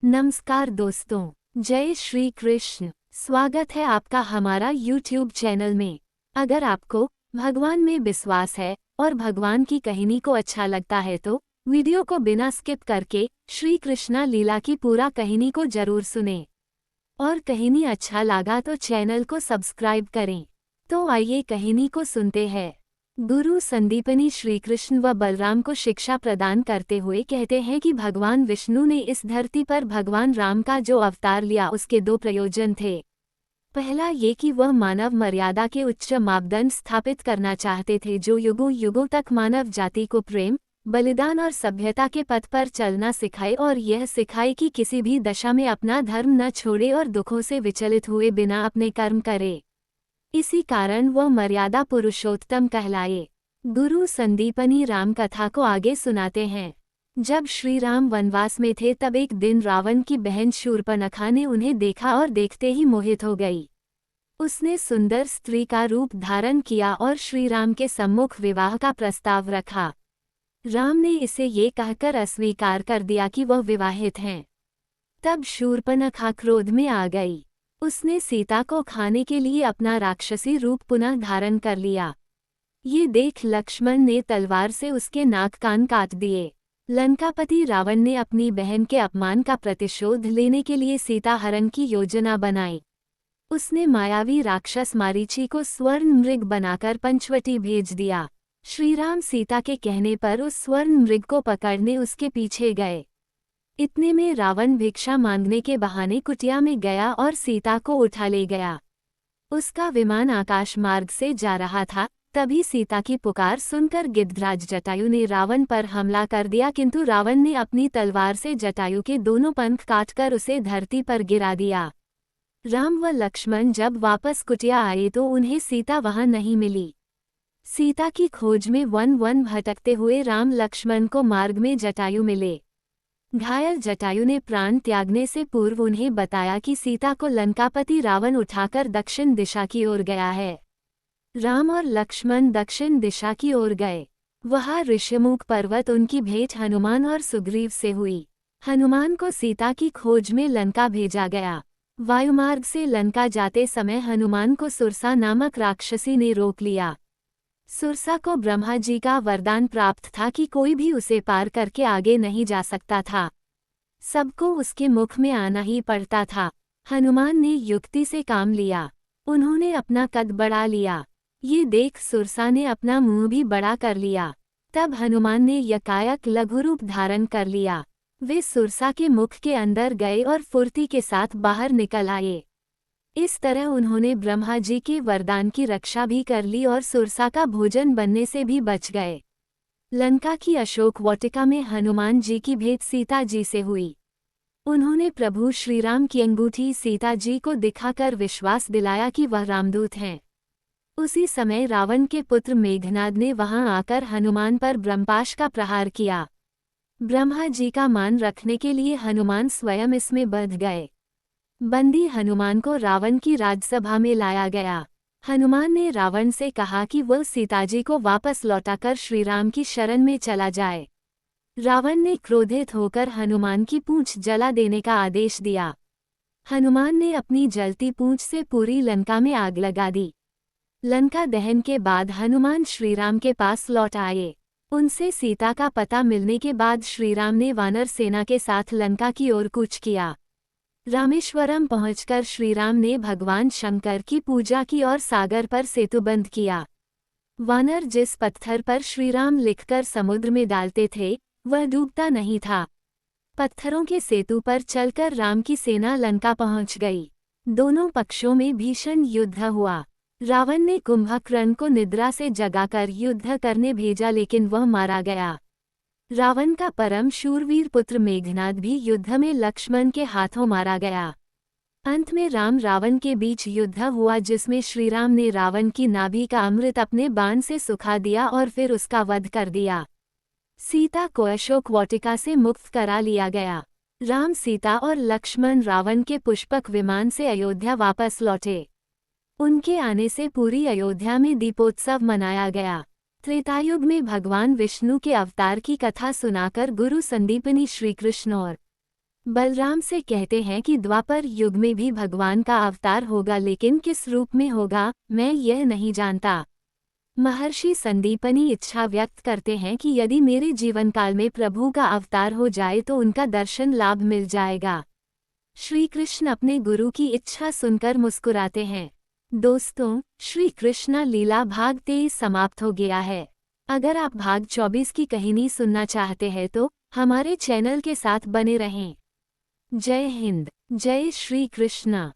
नमस्कार दोस्तों, जय श्री कृष्ण। स्वागत है आपका हमारा YouTube चैनल में। अगर आपको भगवान में विश्वास है और भगवान की कहानी को अच्छा लगता है तो वीडियो को बिना स्किप करके श्री कृष्णा लीला की पूरा कहानी को जरूर सुने। और कहानी अच्छा लगा तो चैनल को सब्सक्राइब करें। तो आइए कहानी को सुनते हैं। गुरु संदीपनी श्री कृष्ण व बलराम को शिक्षा प्रदान करते हुए कहते हैं कि भगवान विष्णु ने इस धरती पर भगवान राम का जो अवतार लिया उसके दो प्रयोजन थे। पहला ये कि वह मानव मर्यादा के उच्च मापदंड स्थापित करना चाहते थे जो युगों युगों तक मानव जाति को प्रेम, बलिदान और सभ्यता के पथ पर चलना सिखाए और यह सिखाए कि किसी भी दशा में अपना धर्म न छोड़े और दुखों से विचलित हुए बिना अपने कर्म करे। इसी कारण वह मर्यादा पुरुषोत्तम कहलाए। गुरु संदीपनी राम कथा को आगे सुनाते हैं। जब श्री राम वनवास में थे तब एक दिन रावण की बहन शूर्पणखा ने उन्हें देखा और देखते ही मोहित हो गई। उसने सुंदर स्त्री का रूप धारण किया और श्री राम के सम्मुख विवाह का प्रस्ताव रखा। राम ने इसे ये कहकर अस्वीकार कर दिया कि वह विवाहित हैं। तब शूर्पणखा क्रोध में आ गई। उसने सीता को खाने के लिए अपना राक्षसी रूप पुनः धारण कर लिया। ये देख लक्ष्मण ने तलवार से उसके नाक कान काट दिए। लंकापति रावण ने अपनी बहन के अपमान का प्रतिशोध लेने के लिए सीता हरण की योजना बनाई। उसने मायावी राक्षस मारीची को स्वर्ण मृग बनाकर पंचवटी भेज दिया। श्रीराम सीता के कहने पर उस स्वर्ण मृग को पकड़ने उसके पीछे गए। इतने में रावण भिक्षा मांगने के बहाने कुटिया में गया और सीता को उठा ले गया। उसका विमान आकाश मार्ग से जा रहा था, तभी सीता की पुकार सुनकर गिद्धराज जटायु ने रावण पर हमला कर दिया, किंतु रावण ने अपनी तलवार से जटायु के दोनों पंख काटकर उसे धरती पर गिरा दिया। राम व लक्ष्मण जब वापस कुटिया आए तो उन्हें सीता वहां नहीं मिली। सीता की खोज में वन वन भटकते हुए राम लक्ष्मण को मार्ग में जटायु मिले। घायल जटायु ने प्राण त्यागने से पूर्व उन्हें बताया कि सीता को लंकापति रावण उठाकर दक्षिण दिशा की ओर गया है। राम और लक्ष्मण दक्षिण दिशा की ओर गए। वहां ऋषिमुख पर्वत उनकी भेंट हनुमान और सुग्रीव से हुई। हनुमान को सीता की खोज में लंका भेजा गया। वायुमार्ग से लंका जाते समय हनुमान को सुरसा नामक राक्षसी ने रोक लिया। सुरसा को ब्रह्मा जी का वरदान प्राप्त था कि कोई भी उसे पार करके आगे नहीं जा सकता था। सबको उसके मुख में आना ही पड़ता था। हनुमान ने युक्ति से काम लिया। उन्होंने अपना कद बढ़ा लिया। ये देख सुरसा ने अपना मुंह भी बड़ा कर लिया। तब हनुमान ने यकायक लघुरूप धारण कर लिया। वे सुरसा के मुख के अंदर गए और फुर्ती के साथ बाहर निकल आए। इस तरह उन्होंने ब्रह्मा जी के वरदान की रक्षा भी कर ली और सुरसा का भोजन बनने से भी बच गए। लंका की अशोक वाटिका में हनुमान जी की भेंट सीता जी से हुई। उन्होंने प्रभु श्रीराम की अंगूठी सीता जी को दिखाकर विश्वास दिलाया कि वह रामदूत हैं। उसी समय रावण के पुत्र मेघनाद ने वहां आकर हनुमान पर ब्रह्मास्त्र का प्रहार किया। ब्रह्मा जी का मान रखने के लिए हनुमान स्वयं इसमें बंध गए। बंदी हनुमान को रावण की राजसभा में लाया गया। हनुमान ने रावण से कहा कि वह सीताजी को वापस लौटाकर श्रीराम की शरण में चला जाए। रावण ने क्रोधित होकर हनुमान की पूंछ जला देने का आदेश दिया। हनुमान ने अपनी जलती पूंछ से पूरी लंका में आग लगा दी। लंका दहन के बाद हनुमान श्रीराम के पास लौट आए। उनसे सीता का पता मिलने के बाद श्रीराम ने वानर सेना के साथ लंका की ओर कूच किया। रामेश्वरम पहुंचकर श्रीराम ने भगवान शंकर की पूजा की और सागर पर सेतुबंध किया। वानर जिस पत्थर पर श्रीराम लिखकर समुद्र में डालते थे वह डूबता नहीं था। पत्थरों के सेतु पर चलकर राम की सेना लंका पहुंच गई। दोनों पक्षों में भीषण युद्ध हुआ। रावण ने कुंभकर्ण को निद्रा से जगाकर युद्ध करने भेजा लेकिन वह मारा गया। रावण का परम शूरवीर पुत्र मेघनाद भी युद्ध में लक्ष्मण के हाथों मारा गया। अंत में राम रावण के बीच युद्ध हुआ जिसमें श्रीराम ने रावण की नाभि का अमृत अपने बाण से सुखा दिया और फिर उसका वध कर दिया। सीता को अशोक वाटिका से मुक्त करा लिया गया। राम, सीता और लक्ष्मण रावण के पुष्पक विमान से अयोध्या वापस लौटे। उनके आने से पूरी अयोध्या में दीपोत्सव मनाया गया। त्रेतायुग में भगवान विष्णु के अवतार की कथा सुनाकर गुरु संदीपनी श्री कृष्ण और बलराम से कहते हैं कि द्वापर युग में भी भगवान का अवतार होगा, लेकिन किस रूप में होगा मैं यह नहीं जानता। महर्षि संदीपनी इच्छा व्यक्त करते हैं कि यदि मेरे जीवन काल में प्रभु का अवतार हो जाए तो उनका दर्शन लाभ मिल जाएगा। श्री कृष्ण अपने गुरु की इच्छा सुनकर मुस्कुराते हैं। दोस्तों, श्री कृष्ण लीला भाग 23 समाप्त हो गया है। अगर आप भाग 24 की कहानी सुनना चाहते हैं तो हमारे चैनल के साथ बने रहें। जय हिंद, जय श्री कृष्ण।